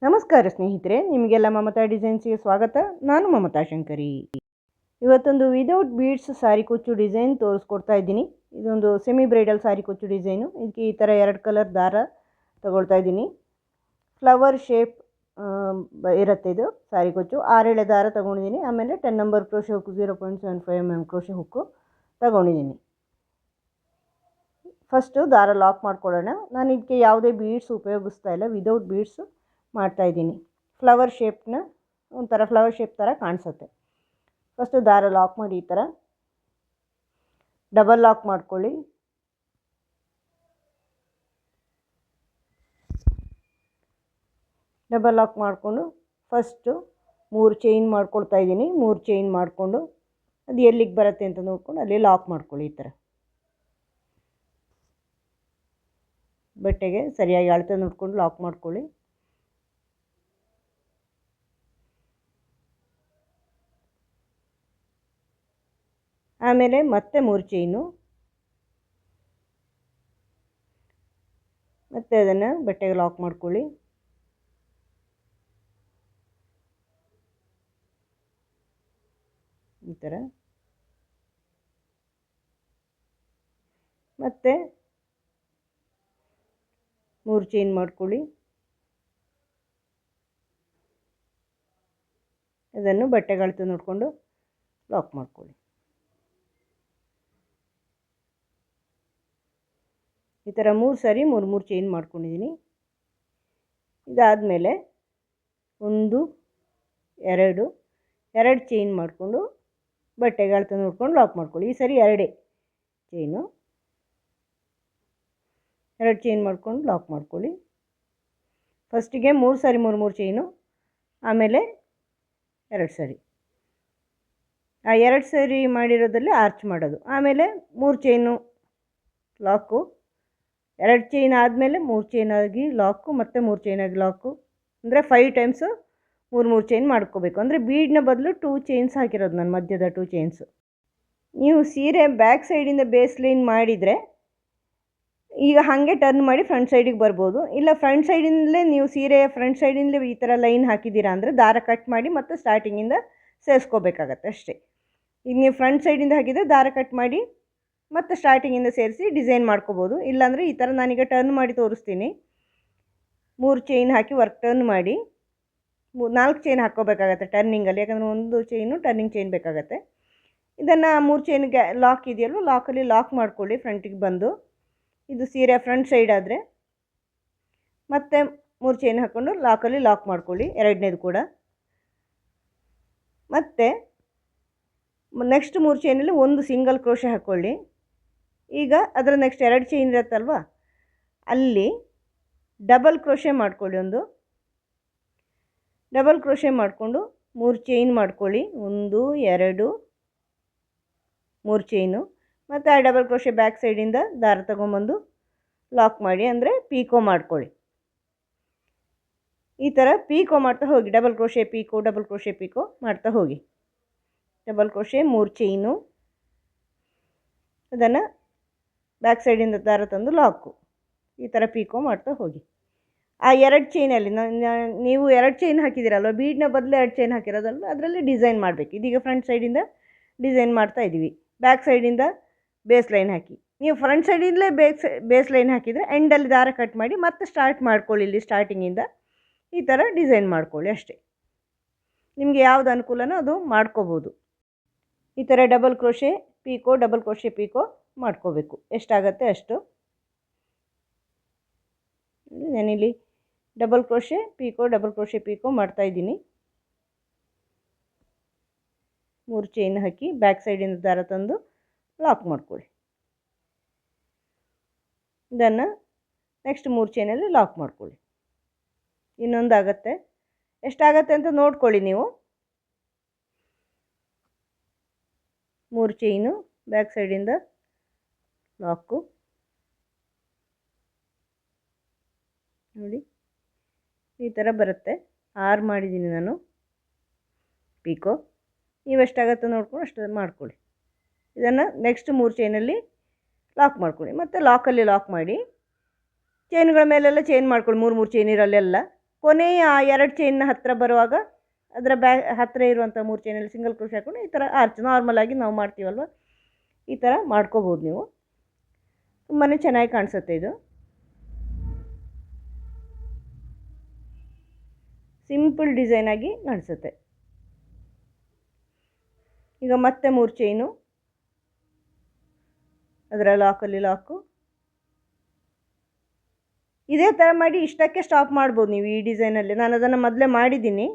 ನಮಸ್ಕಾರ ಸ್ನೇಹಿತರೆ, ನಿಮಗೆಲ್ಲ ಮಮತಾ ಡಿಸೈನ್ಸ್ಗೆ ಸ್ವಾಗತ. ನಾನು ಮಮತಾ ಶಂಕರಿ. ಇವತ್ತೊಂದು ವಿದೌಟ್ ಬೀಡ್ಸ್ ಸಾರಿ ಕುಚ್ಚು ಡಿಸೈನ್ ತೋರಿಸ್ಕೊಡ್ತಾ ಇದ್ದೀನಿ. ಇದೊಂದು ಸೆಮಿ ಬ್ರೈಡಲ್ ಸಾರಿ ಕುಚ್ಚು ಡಿಸೈನು. ಇದಕ್ಕೆ ಈ ಥರ 2 ಕಲರ್ ದಾರ ತಗೊಳ್ತಾ ಇದ್ದೀನಿ. ಫ್ಲವರ್ ಶೇಪ್ ಇರುತ್ತೆ ಇದು ಸಾರಿ ಕುಚ್ಚು. 6 ಎಳೆ ದಾರ ತಗೊಂಡಿದ್ದೀನಿ. ಆಮೇಲೆ 10 number crochet hook 0.75 mm crochet hook ತಗೊಂಡಿದ್ದೀನಿ. ಫಸ್ಟು ದಾರ ಲಾಕ್ ಮಾಡ್ಕೊಳ್ಳೋಣ. ನಾನು ಇದಕ್ಕೆ ಯಾವುದೇ ಬೀಡ್ಸ್ ಉಪಯೋಗಿಸ್ತಾ ಇಲ್ಲ, ವಿದೌಟ್ ಬೀಡ್ಸು ಮಾಡ್ತಾಯಿದ್ದೀನಿ. ಫ್ಲವರ್ ಶೇಪ್ನ ಒಂಥರ ಫ್ಲವರ್ ಶೇಪ್ ಥರ ಕಾಣಿಸುತ್ತೆ. ಫಸ್ಟು ದಾರ ಲಾಕ್ ಮಾಡಿ ಈ ಥರ ಡಬಲ್ ಲಾಕ್ ಮಾಡ್ಕೊಳ್ಳಿ. ಡಬಲ್ ಲಾಕ್ ಮಾಡಿಕೊಂಡು ಫಸ್ಟು 3 ಚೈನ್ ಮಾಡ್ಕೊಳ್ತಾ ಇದ್ದೀನಿ. 3 ಚೈನ್ ಮಾಡಿಕೊಂಡು ಅದು ಎಲ್ಲಿಗೆ ಬರುತ್ತೆ ಅಂತ ನೋಡ್ಕೊಂಡು ಅಲ್ಲಿ ಲಾಕ್ ಮಾಡ್ಕೊಳ್ಳಿ. ಈ ಥರ ಬಟ್ಟೆಗೆ ಸರಿಯಾಗಿ ಅಳತೆ ನೋಡ್ಕೊಂಡು ಲಾಕ್ ಮಾಡ್ಕೊಳ್ಳಿ. ಆಮೇಲೆ ಮತ್ತೆ 3 ಚೈನು, ಮತ್ತೆ ಅದನ್ನು ಬಟ್ಟೆಗೆ ಲಾಕ್ ಮಾಡ್ಕೊಳ್ಳಿ. ಈ ಥರ ಮತ್ತೆ 3 ಚೈನ್ ಮಾಡ್ಕೊಳ್ಳಿ. ಅದನ್ನು ಬಟ್ಟೆಗೆ ಅಳತೆ ನೋಡಿಕೊಂಡು ಲಾಕ್ ಮಾಡ್ಕೊಳ್ಳಿ. ಈ ಥರ 3 ಸಾರಿ 3 ಚೈನ್ ಮಾಡ್ಕೊಂಡಿದ್ದೀನಿ. ಇದಾದಮೇಲೆ 1 2 ಚೈನ್ ಮಾಡಿಕೊಂಡು ಬಟ್ಟೆಗೆ ಅಳತೆ ನೋಡ್ಕೊಂಡು ಲಾಕ್ ಮಾಡ್ಕೊಳ್ಳಿ. ಈ ಸರಿ 2 ಚೈನು, 2 ಚೈನ್ ಮಾಡ್ಕೊಂಡು ಲಾಕ್ ಮಾಡ್ಕೊಳ್ಳಿ. ಫಸ್ಟಿಗೆ 3 ಸಾರಿ 3 ಚೈನು, ಆಮೇಲೆ 2 ಸಾರಿ. ಆ 2 ಸಾರಿ ಮಾಡಿರೋದಲ್ಲಿ ಆರ್ಚ್ ಮಾಡೋದು. ಆಮೇಲೆ 3 ಚೈನು ಲಾಕು, 2 ಚೈನ್ ಆದಮೇಲೆ 3 ಚೈನ್ ಆಗಿ ಲಾಕು, ಮತ್ತು 3 ಚೈನ್ ಆಗಿ ಲಾಕು. ಅಂದರೆ 5 ಟೈಮ್ಸು 3 ಚೈನ್ ಮಾಡ್ಕೋಬೇಕು. ಅಂದರೆ ಬೀಡ್ನ ಬದಲು 2 ಚೈನ್ಸ್ ಹಾಕಿರೋದು ನಾನು, ಮಧ್ಯದ 2 ಚೈನ್ಸು. ನೀವು ಸೀರೆ ಬ್ಯಾಕ್ ಸೈಡಿಂದ ಬೇಸ್ ಲೈನ್ ಮಾಡಿದರೆ ಈಗ ಹಾಗೆ ಟರ್ನ್ ಮಾಡಿ ಫ್ರಂಟ್ ಸೈಡಿಗೆ ಬರ್ಬೋದು. ಇಲ್ಲ ಫ್ರಂಟ್ ಸೈಡಿಂದಲೇ ನೀವು ಸೀರೆಯ ಫ್ರಂಟ್ ಸೈಡಿಂದಲೇ ಈ ಥರ ಲೈನ್ ಹಾಕಿದ್ದೀರಾ ಅಂದರೆ ದಾರ ಕಟ್ ಮಾಡಿ ಮತ್ತು ಸ್ಟಾರ್ಟಿಂಗಿಂದ ಸೇರಿಸ್ಕೋಬೇಕಾಗತ್ತೆ ಅಷ್ಟೇ. ಈಗ ನೀವು ಫ್ರಂಟ್ ಸೈಡಿಂದ ಹಾಕಿದರೆ ದಾರ ಕಟ್ ಮಾಡಿ ಮತ್ತು ಸ್ಟಾರ್ಟಿಂಗಿಂದ ಸೇರಿಸಿ ಡಿಸೈನ್ ಮಾಡ್ಕೋಬೋದು. ಇಲ್ಲಾಂದರೆ ಈ ಥರ ನಾನೀಗ ಟರ್ನ್ ಮಾಡಿ ತೋರಿಸ್ತೀನಿ. 3 ಚೈನ್ ಹಾಕಿ ವರ್ಕ್ ಟರ್ನ್ ಮಾಡಿ 4 ಚೈನ್ ಹಾಕ್ಕೋಬೇಕಾಗತ್ತೆ ಟರ್ನಿಂಗಲ್ಲಿ, ಯಾಕಂದರೆ 1 ಚೈನು ಟರ್ನಿಂಗ್ ಚೈನ್ ಬೇಕಾಗತ್ತೆ. ಇದನ್ನು 3 ಚೈನ್ಗೆ ಲಾಕ್ ಇದೆಯಲ್ವ, ಲಾಕಲ್ಲಿ ಲಾಕ್ ಮಾಡ್ಕೊಳ್ಳಿ ಫ್ರಂಟಿಗೆ ಬಂದು. ಇದು ಸೀರೆ ಫ್ರಂಟ್ ಸೈಡ್ ಆದರೆ ಮತ್ತೆ 3 ಚೈನ್ ಹಾಕ್ಕೊಂಡು ಲಾಕಲ್ಲಿ ಲಾಕ್ ಮಾಡ್ಕೊಳ್ಳಿ, 2ನೇದು ಕೂಡ. ಮತ್ತು ನೆಕ್ಸ್ಟ್ 3 ಚೈನಲ್ಲಿ 1 ಸಿಂಗಲ್ ಕ್ರೋಶೆ ಹಾಕ್ಕೊಳ್ಳಿ. ಈಗ ಅದರ ನೆಕ್ಸ್ಟ್ 2 ಚೈನ್ ಇರುತ್ತಲ್ವ, ಅಲ್ಲಿ ಡಬಲ್ ಕ್ರೋಶೆ ಮಾಡ್ಕೊಳ್ಳಿ. ಒಂದು ಡಬಲ್ ಕ್ರೋಶೆ ಮಾಡಿಕೊಂಡು 3 ಚೈನ್ ಮಾಡ್ಕೊಳ್ಳಿ. 1 2 3 ಚೈನು, ಮತ್ತು ಆ ಡಬಲ್ ಕ್ರೋಶೆ ಬ್ಯಾಕ್ ಸೈಡಿಂದ ದಾರ ತಗೊಂಬಂದು ಲಾಕ್ ಮಾಡಿ, ಅಂದರೆ ಪೀಕೋ ಮಾಡ್ಕೊಳ್ಳಿ. ಈ ಥರ ಪೀಕೋ ಮಾಡ್ತಾ ಹೋಗಿ, double crochet pico, double crochet pico ಮಾಡ್ತಾ ಹೋಗಿ. ಡಬಲ್ ಕ್ರೋಶೆ 3 ಚೈನು, ಅದನ್ನು ಬ್ಯಾಕ್ ಸೈಡಿಂದ ದಾರ ತಂದು ಲಾಕು, ಈ ಥರ ಪೀಕೋ ಮಾಡ್ತಾ ಹೋಗಿ. ಆ 2 ಚೈನಲ್ಲಿ ನೀವು 2 ಚೈನ್ ಹಾಕಿದ್ದೀರಲ್ವ, ಬೀಡ್ನ ಬದಲು 2 ಚೈನ್ ಹಾಕಿರೋದಲ್ವ, ಅದರಲ್ಲಿ ಡಿಸೈನ್ ಮಾಡಬೇಕು. ಇದೀಗ ಫ್ರಂಟ್ ಸೈಡಿಂದ ಡಿಸೈನ್ ಮಾಡ್ತಾ ಇದ್ದೀವಿ. ಬ್ಯಾಕ್ ಸೈಡಿಂದ ಬೇಸ್ ಲೈನ್ ಹಾಕಿ, ನೀವು ಫ್ರಂಟ್ ಸೈಡಿಂದಲೇ ಬೇಸ್ ಲೈನ್ ಹಾಕಿದರೆ ಎಂಡಲ್ಲಿ ದಾರ ಕಟ್ ಮಾಡಿ ಮತ್ತೆ ಸ್ಟಾರ್ಟ್ ಮಾಡ್ಕೊಳ್ಳಿ. ಇಲ್ಲಿ ಸ್ಟಾರ್ಟಿಂಗಿಂದ ಈ ಥರ ಡಿಸೈನ್ ಮಾಡ್ಕೊಳ್ಳಿ ಅಷ್ಟೇ. ನಿಮಗೆ ಯಾವುದು ಅನುಕೂಲನೋ ಅದು ಮಾಡ್ಕೋಬೋದು. ಈ ಥರ double crochet pico, double crochet pico ಮಾಡ್ಕೋಬೇಕು. ಎಷ್ಟಾಗತ್ತೆ ಅಷ್ಟು. ನಾನಿಲ್ಲಿ double crochet pico, double crochet pico ಮಾಡ್ತಾಯಿದ್ದೀನಿ. 3 ಚೈನ್ ಹಾಕಿ ಬ್ಯಾಕ್ ಸೈಡಿಂದ ದಾರ ತಂದು ಲಾಕ್ ಮಾಡ್ಕೊಳ್ಳಿ. ಇದನ್ನು ನೆಕ್ಸ್ಟ್ 3 ಚೈನಲ್ಲಿ ಲಾಕ್ ಮಾಡ್ಕೊಳ್ಳಿ. ಇನ್ನೊಂದು ಆಗುತ್ತೆ, ಎಷ್ಟಾಗತ್ತೆ ಅಂತ ನೋಡ್ಕೊಳ್ಳಿ ನೀವು. 3 ಚೈನು ಬ್ಯಾಕ್ ಸೈಡಿಂದ ಲಾಕು ನೋಡಿ, ಈ ಥರ ಬರುತ್ತೆ. 6 ಮಾಡಿದ್ದೀನಿ ನಾನು ಪೀಕೋ. ನೀವು ಎಷ್ಟಾಗತ್ತೆ ನೋಡ್ಕೊಂಡು ಅಷ್ಟು ಮಾಡ್ಕೊಳ್ಳಿ. ಇದನ್ನು ನೆಕ್ಸ್ಟ್ 3 ಚೈನಲ್ಲಿ ಲಾಕ್ ಮಾಡ್ಕೊಳ್ಳಿ. ಮತ್ತು ಲಾಕಲ್ಲಿ ಲಾಕ್ ಮಾಡಿ ಚೈನ್ಗಳ ಮೇಲೆಲ್ಲ ಚೈನ್ ಮಾಡ್ಕೊಳ್ಳಿ. 3 ಚೈನ್ ಇರಲ್ಲೆಲ್ಲ ಕೊನೆಯ 2 ಚೈನ್ನ ಹತ್ತಿರ ಬರುವಾಗ ಅದರ ಹತ್ತಿರ ಇರುವಂಥ 3 ಚೈನಲ್ಲಿ ಸಿಂಗಲ್ ಕ್ರೋಶೆ ಹಾಕ್ಕೊಂಡು ಈ ಥರ ಆರ್ಚ್ ನಾರ್ಮಲಾಗಿ ನಾವು ಮಾಡ್ತೀವಲ್ವ ಈ ಥರ ಮಾಡ್ಕೋಬೋದು ನೀವು. ತುಂಬಾ ಚೆನ್ನಾಗಿ ಕಾಣಿಸುತ್ತೆ ಇದು. ಸಿಂಪಲ್ ಡಿಸೈನಾಗಿ ಕಾಣಿಸುತ್ತೆ. ಈಗ ಮತ್ತೆ 3 ಚೈನು, ಅದರ ಲಾಕಲ್ಲಿ ಲಾಕು. ಇದೇ ಥರ ಮಾಡಿ ಇಷ್ಟಕ್ಕೆ ಸ್ಟಾಪ್ ಮಾಡ್ಬೋದು ನೀವು ಈ ಡಿಸೈನಲ್ಲಿ. ನಾನು ಅದನ್ನು ಮೊದಲೇ ಮಾಡಿದ್ದೀನಿ,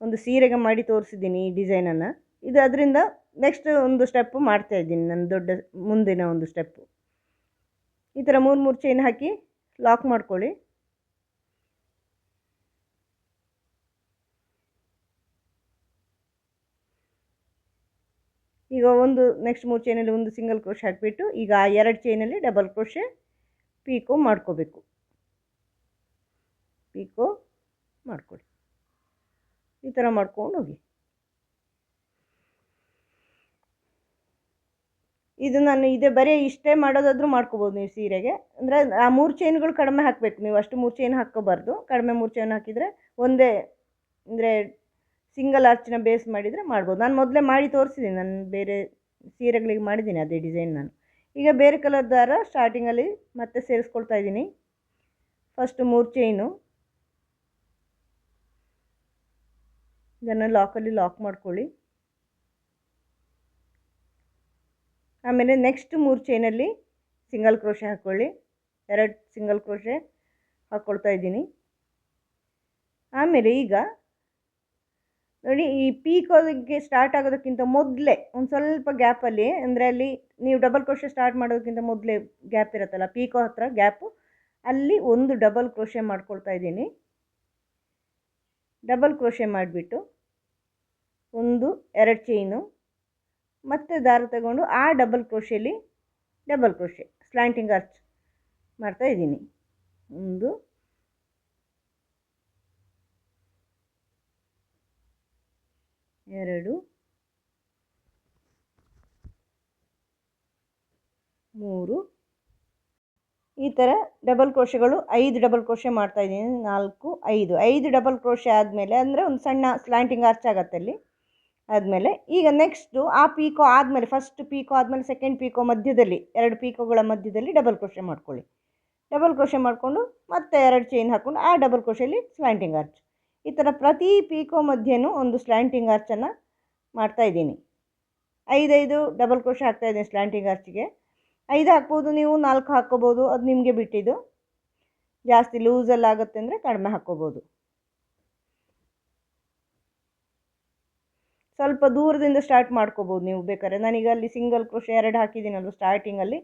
ಒಂದು ಸೀರೆಗೆ ಮಾಡಿ ತೋರಿಸಿದ್ದೀನಿ ಈ ಡಿಸೈನನ್ನು. ಇದು ಅದರಿಂದ ನೆಕ್ಸ್ಟ್ ಒಂದು ಸ್ಟೆಪ್ಪು ಮಾಡ್ತಾಯಿದ್ದೀನಿ, ನನ್ನ ದೊಡ್ಡ ಮುಂದಿನ ಒಂದು ಸ್ಟೆಪ್ಪು. ಈ ಥರ 3 ಚೈನ್ ಹಾಕಿ ಲಾಕ್ ಮಾಡ್ಕೊಳ್ಳಿ. ಈಗ ಒಂದು ನೆಕ್ಸ್ಟ್ 3 ಚೈನಲ್ಲಿ ಒಂದು ಸಿಂಗಲ್ ಕ್ರೋಶೆ ಹಾಕಿಬಿಟ್ಟು ಈಗ ಆ 2 ಚೈನಲ್ಲಿ ಡಬಲ್ ಕ್ರೋಶೆ ಪೀಕೋ ಮಾಡ್ಕೋಬೇಕು. ಪೀಕೋ ಮಾಡ್ಕೊಳ್ಳಿ. ಈ ಥರ ಮಾಡ್ಕೊಂಡು ಹೋಗಿ. ಇದು ನಾನು ಬರೀ ಇಷ್ಟೇ ಮಾಡೋದಾದರೂ ಮಾಡ್ಕೋಬೋದು ನೀವು ಸೀರೆಗೆ. ಅಂದರೆ ಆ 3 ಚೈನ್ಗಳು ಕಡಿಮೆ ಹಾಕಬೇಕು ನೀವು, ಅಷ್ಟು 3 ಚೈನ್ ಹಾಕ್ಕೋಬಾರ್ದು. ಕಡಿಮೆ 3 ಚೈನ್ ಹಾಕಿದರೆ ಒಂದೇ ಅಂದರೆ ಸಿಂಗಲ್ ಆರ್ಚಿನ ಬೇಸ್ ಮಾಡಿದರೆ ಮಾಡ್ಬೋದು. ನಾನು ಮೊದಲೇ ಮಾಡಿ ತೋರಿಸಿದ್ದೀನಿ, ನಾನು ಬೇರೆ ಸೀರೆಗಳಿಗೆ ಮಾಡಿದ್ದೀನಿ ಅದೇ ಡಿಸೈನ್. ನಾನು ಈಗ ಬೇರೆ ಕಲರ್ ದಾರ ಸ್ಟಾರ್ಟಿಂಗಲ್ಲಿ ಮತ್ತೆ ಸೇರಿಸ್ಕೊಳ್ತಾ ಇದ್ದೀನಿ. ಫಸ್ಟು 3 ಚೈನು, ಇದನ್ನು ಲಾಕಲ್ಲಿ ಲಾಕ್ ಮಾಡ್ಕೊಳ್ಳಿ. ಆಮೇಲೆ ನೆಕ್ಸ್ಟ್ 3 ಚೈನಲ್ಲಿ ಸಿಂಗಲ್ ಕ್ರೋಶೆ ಹಾಕ್ಕೊಳ್ಳಿ. 2 ಸಿಂಗಲ್ ಕ್ರೋಶೆ ಹಾಕ್ಕೊಳ್ತಾ ಇದ್ದೀನಿ. ಆಮೇಲೆ ಈಗ ನೋಡಿ, ಈ ಪೀಕೋಗೆ ಸ್ಟಾರ್ಟ್ ಆಗೋದಕ್ಕಿಂತ ಮೊದಲೇ ಒಂದು ಸ್ವಲ್ಪ ಗ್ಯಾಪಲ್ಲಿ, ಅಂದರೆ ಅಲ್ಲಿ ನೀವು ಡಬಲ್ ಕ್ರೋಶೆ ಸ್ಟಾರ್ಟ್ ಮಾಡೋದಕ್ಕಿಂತ ಮೊದಲೇ ಗ್ಯಾಪ್ ಇರುತ್ತಲ್ಲ ಪೀಕೋ ಹತ್ರ ಗ್ಯಾಪು, ಅಲ್ಲಿ ಒಂದು ಡಬಲ್ ಕ್ರೋಶೆ ಮಾಡ್ಕೊಳ್ತಾ ಇದ್ದೀನಿ. ಡಬಲ್ ಕ್ರೋಶೆ ಮಾಡಿಬಿಟ್ಟು 1 2 ಚೈನು, ಮತ್ತು ದಾರ ತಗೊಂಡು ಆ ಡಬಲ್ ಕ್ರೋಶೆಯಲ್ಲಿ ಡಬಲ್ ಕ್ರೋಶೆ ಸ್ಲ್ಯಾಂಟಿಂಗ್ ಆರ್ಚ್ ಮಾಡ್ತಾ ಇದ್ದೀನಿ. 1 2 3 ಈ ಥರ ಡಬಲ್ ಕ್ರೋಶೆಗಳು 5 ಡಬಲ್ ಕ್ರೋಶೆ ಮಾಡ್ತಾ ಇದ್ದೀನಿ. 4 5 ಡಬಲ್ ಕ್ರೋಶೆ ಆದಮೇಲೆ ಅಂದರೆ ಒಂದು ಸಣ್ಣ ಸ್ಲ್ಯಾಂಟಿಂಗ್ ಆರ್ಚ್ ಆಗುತ್ತೆ ಅಲ್ಲಿ. ಆದಮೇಲೆ ಈಗ ನೆಕ್ಸ್ಟು ಆ ಪೀಕೋ ಆದಮೇಲೆ ಫಸ್ಟ್ ಪೀಕೋ ಆದಮೇಲೆ ಸೆಕೆಂಡ್ ಪೀಕೋ ಮಧ್ಯದಲ್ಲಿ 2 ಪೀಕೋಗಳ ಮಧ್ಯದಲ್ಲಿ ಡಬಲ್ ಕ್ರೋಶೆ ಮಾಡ್ಕೊಳ್ಳಿ. ಡಬಲ್ ಕ್ರೋಶೆ ಮಾಡಿಕೊಂಡು ಮತ್ತೆ 2 ಚೈನ್ ಹಾಕ್ಕೊಂಡು ಆ ಡಬಲ್ ಕ್ರೋಶೆಯಲ್ಲಿ ಸ್ಲ್ಯಾಂಟಿಂಗ್ ಆರ್ಚ್. ಈ ಥರ ಪ್ರತಿ ಪೀಕೋ ಮಧ್ಯೆನೂ ಒಂದು ಸ್ಲ್ಯಾಂಟಿಂಗ್ ಆರ್ಚನ್ನು ಮಾಡ್ತಾಯಿದ್ದೀನಿ. 5 ಡಬಲ್ ಕ್ರೋಶೆ ಹಾಕ್ತಾಯಿದ್ದೀನಿ ಸ್ಲ್ಯಾಂಟಿಂಗ್ ಆರ್ಚಿಗೆ. 5 ಹಾಕ್ಬೋದು ನೀವು, 4 ಹಾಕ್ಕೋಬೋದು, ಅದು ನಿಮಗೆ ಬಿಟ್ಟಿದ್ದು. ಜಾಸ್ತಿ ಲೂಸಲ್ಲಿ ಆಗುತ್ತೆ ಅಂದರೆ ಕಡಿಮೆ ಹಾಕ್ಕೋಬೋದು. ಸ್ವಲ್ಪ ದೂರದಿಂದ ಸ್ಟಾರ್ಟ್ ಮಾಡ್ಕೋಬೋದು ನೀವು ಬೇಕಾದ್ರೆ. ನಾನೀಗ ಅಲ್ಲಿ ಸಿಂಗಲ್ ಕ್ರೋಶೆ 2 ಹಾಕಿದ್ದೀನಲ್ವ ಸ್ಟಾರ್ಟಿಂಗಲ್ಲಿ,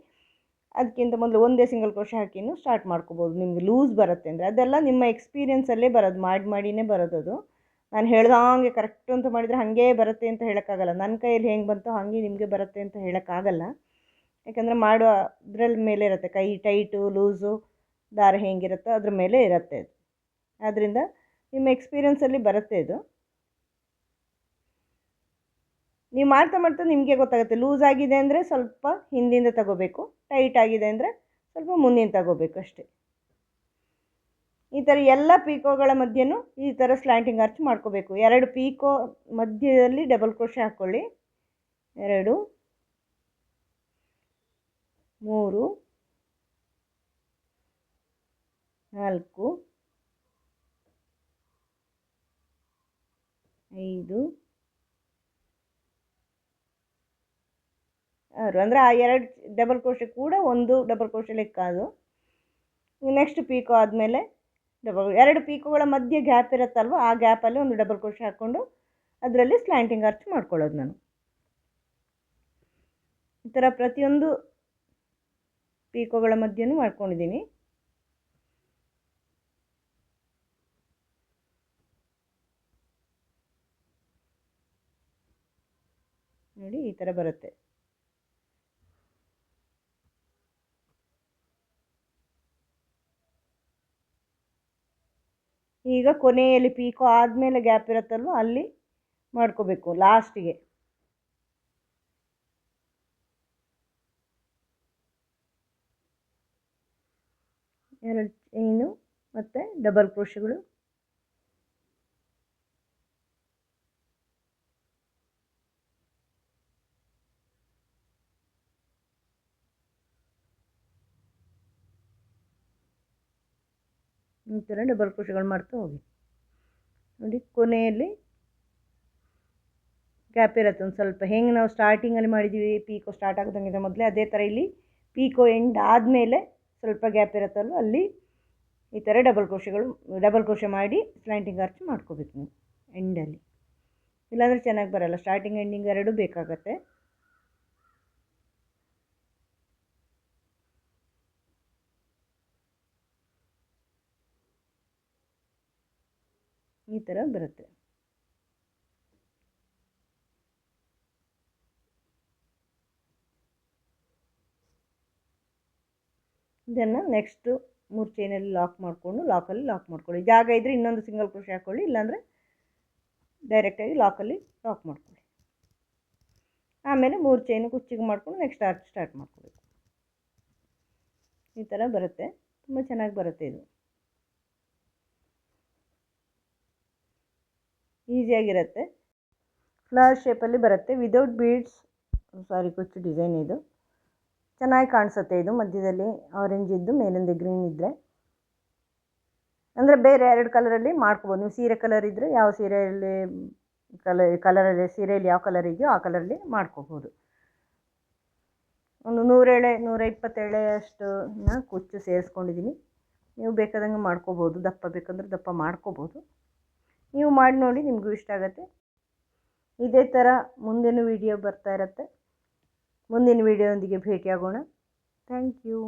ಅದಕ್ಕಿಂತ ಮೊದಲು ಒಂದೇ ಸಿಂಗಲ್ ಕ್ರೋಶೆ ಹಾಕಿನೂ ಸ್ಟಾರ್ಟ್ ಮಾಡ್ಕೋಬೋದು. ನಿಮಗೆ ಲೂಸ್ ಬರುತ್ತೆ ಅಂದರೆ ಅದೆಲ್ಲ ನಿಮ್ಮ ಎಕ್ಸ್ಪೀರಿಯೆನ್ಸಲ್ಲೇ ಬರೋದು, ಮಾಡಿನೇ ಬರೋದು ಅದು. ನಾನು ಹೇಳ್ದಂಗೆ ಕರೆಕ್ಟ್ ಅಂತ ಮಾಡಿದರೆ ಹಾಗೇ ಬರುತ್ತೆ ಅಂತ ಹೇಳೋಕ್ಕಾಗಲ್ಲ. ನನ್ನ ಕೈಯಲ್ಲಿ ಹೆಂಗೆ ಬಂತೋ ಹಾಗೆ ನಿಮಗೆ ಬರುತ್ತೆ ಅಂತ ಹೇಳೋಕ್ಕಾಗಲ್ಲ. ಯಾಕಂದರೆ ಮಾಡೋ ಅದ್ರಲ್ಲಿ ಮೇಲೆ ಇರುತ್ತೆ, ಕೈ ಟೈಟು ಲೂಸು ದಾರ ಹೇಗಿರುತ್ತೋ ಅದ್ರ ಮೇಲೆ ಇರುತ್ತೆ ಅದು. ಆದ್ದರಿಂದ ನಿಮ್ಮ ಎಕ್ಸ್ಪೀರಿಯೆನ್ಸಲ್ಲಿ ಬರುತ್ತೆ ಇದು. ನೀವು ಮಾಡ್ತಾ ಮಾಡ್ತಾ ನಿಮಗೆ ಗೊತ್ತಾಗುತ್ತೆ. ಲೂಸ್ ಆಗಿದೆ ಅಂದರೆ ಸ್ವಲ್ಪ ಹಿಂದಿಂದ ತಗೋಬೇಕು, ಟೈಟ್ ಆಗಿದೆ ಅಂದರೆ ಸ್ವಲ್ಪ ಮುಂದಿನ ತಗೋಬೇಕು ಅಷ್ಟೇ. ಈ ಥರ ಎಲ್ಲ ಪೀಕೋಗಳ ಮಧ್ಯೆನೂ ಈ ಥರ ಸ್ಲ್ಯಾಂಟಿಂಗ್ ಆರ್ಚ್ ಮಾಡ್ಕೋಬೇಕು. 2 ಪೀಕೋ ಮಧ್ಯದಲ್ಲಿ ಡಬಲ್ ಕ್ರೋಶೆ ಹಾಕ್ಕೊಳ್ಳಿ. 2 3 4 5 6 ಅಂದರೆ ಆ 2 ಡಬಲ್ ಕ್ರೋಶೆ ಕೂಡ ಒಂದು ಡಬಲ್ ಕ್ರೋಶೆ ಲೆಕ್ಕ ಅದು. ನೆಕ್ಸ್ಟ್ ಪೀಕೋ ಆದಮೇಲೆ 2 ಪೀಕೋಗಳ ಮಧ್ಯೆ ಗ್ಯಾಪ್ ಇರುತ್ತಲ್ವ, ಆ ಗ್ಯಾಪಲ್ಲಿ ಒಂದು ಡಬಲ್ ಕ್ರೋಶೆ ಹಾಕ್ಕೊಂಡು ಅದರಲ್ಲಿ ಸ್ಲ್ಯಾಂಟಿಂಗ್ ಆರ್ಚ್ ಮಾಡ್ಕೊಳ್ಳೋದು ನಾನು. ಈ ಥರ ಪ್ರತಿಯೊಂದು ಪೀಕೋಗಳ ಮಧ್ಯೆನೂ ಮಾಡ್ಕೊಂಡಿದ್ದೀನಿ. ನೋಡಿ ಈ ಥರ ಬರುತ್ತೆ. ಈಗ ಕೊನೆಯಲ್ಲಿ ಪೀಕೋ ಆದಮೇಲೆ ಗ್ಯಾಪ್ ಇರುತ್ತಲ್ವ ಅಲ್ಲಿ ಮಾಡ್ಕೋಬೇಕು ಲಾಸ್ಟಿಗೆ. 2 ಚೈನು ಮತ್ತು ಡಬಲ್ ಕ್ರೋಶೆಗಳು ಈ ಥರ ಡಬಲ್ ಕ್ರೋಶೆಗಳು ಮಾಡ್ತಾ ಹೋಗಿ. ನೋಡಿ ಕೊನೆಯಲ್ಲಿ ಗ್ಯಾಪ್ ಇರುತ್ತೆ ಒಂದು ಸ್ವಲ್ಪ. ಹೆಂಗೆ ನಾವು ಸ್ಟಾರ್ಟಿಂಗಲ್ಲಿ ಮಾಡಿದ್ದೀವಿ ಪೀಕೋ ಸ್ಟಾರ್ಟ್ ಆಗೋದಂಗಿದೆ ಮೊದಲೇ, ಅದೇ ಥರ ಇಲ್ಲಿ ಪೀಕೋ ಎಂಡ್ ಆದಮೇಲೆ ಸ್ವಲ್ಪ ಗ್ಯಾಪ್ ಇರುತ್ತಲ್ವ ಅಲ್ಲಿ ಈ ಥರ ಡಬಲ್ ಕ್ರೋಶೆ ಮಾಡಿ ಸ್ಲ್ಯಾಂಟಿಂಗ್ ಆರ್ಚ್ ಮಾಡ್ಕೋಬೇಕು ನೀವು ಎಂಡಲ್ಲಿ. ಇಲ್ಲಾಂದರೆ ಚೆನ್ನಾಗಿ ಬರೋಲ್ಲ. ಸ್ಟಾರ್ಟಿಂಗ್ ಎಂಡಿಂಗ್ ಎರಡೂ ಬೇಕಾಗತ್ತೆ. ಈ ಥರ ಬರುತ್ತೆ. ಇದನ್ನು ನೆಕ್ಸ್ಟು 3 ಚೈನಲ್ಲಿ ಲಾಕಲ್ಲಿ ಲಾಕ್ ಮಾಡ್ಕೊಳ್ಳಿ. ಜಾಗ ಇದ್ದರೆ ಇನ್ನೊಂದು ಸಿಂಗಲ್ ಕ್ರೋಶೆ ಹಾಕ್ಕೊಳ್ಳಿ, ಇಲ್ಲಾಂದರೆ ಡೈರೆಕ್ಟಾಗಿ ಲಾಕಲ್ಲಿ ಲಾಕ್ ಮಾಡ್ಕೊಳ್ಳಿ. ಆಮೇಲೆ 3 ಚೈನು ಕುಚ್ಚಿಗೆ ಮಾಡ್ಕೊಂಡು ನೆಕ್ಸ್ಟ್ ಆರ್ಚ್ ಸ್ಟಾರ್ಟ್ ಮಾಡ್ಕೋಬೇಕು. ಈ ಥರ ಬರುತ್ತೆ. ತುಂಬ ಚೆನ್ನಾಗಿ ಬರುತ್ತೆ ಇದು. ಈಸಿಯಾಗಿರುತ್ತೆ. ಫ್ಲವರ್ ಶೇಪಲ್ಲಿ ಬರುತ್ತೆ ವಿದೌಟ್ ಬೀಡ್ಸ್. ಕುಚ್ಚು ಡಿಸೈನ್ ಇದು ಚೆನ್ನಾಗಿ ಕಾಣಿಸುತ್ತೆ. ಇದು ಮಧ್ಯದಲ್ಲಿ ಆರೆಂಜ್ ಇದ್ದು ಮೇಲಿಂದ ಗ್ರೀನ್ ಇದ್ದರೆ, ಅಂದರೆ ಬೇರೆ 2 ಕಲರಲ್ಲಿ ಮಾಡ್ಕೋಬೋದು. ನೀವು ಸೀರೆ ಕಲರ್ ಇದ್ದರೆ ಯಾವ ಸೀರೆಯಲ್ಲಿ ಕಲರಲ್ಲಿ ಸೀರೆಯಲ್ಲಿ ಯಾವ ಕಲರ್ ಇದೆಯೋ ಆ ಕಲರಲ್ಲಿ ಮಾಡ್ಕೋಬೋದು. ಒಂದು 100 ಎಳೆ 120 ಎಳೆ ಅಷ್ಟು ಕುಚ್ಚು ಸೇರಿಸ್ಕೊಂಡಿದ್ದೀನಿ. ನೀವು ಬೇಕಾದಂಗೆ ಮಾಡ್ಕೋಬೋದು. ದಪ್ಪ ಬೇಕಂದ್ರೆ ದಪ್ಪ ಮಾಡ್ಕೋಬೋದು. ನೀವು ಮಾಡಿ ನೋಡಿ, ನಿಮಗೂ ಇಷ್ಟ ಆಗುತ್ತೆ. ಇದೇ ಥರ ಮುಂದಿನ ವಿಡಿಯೋ ಬರ್ತಾ ಇರುತ್ತೆ. ಮುಂದಿನ ವಿಡಿಯೋದೊಂದಿಗೆ ಭೇಟಿಯಾಗೋಣ. Thank you.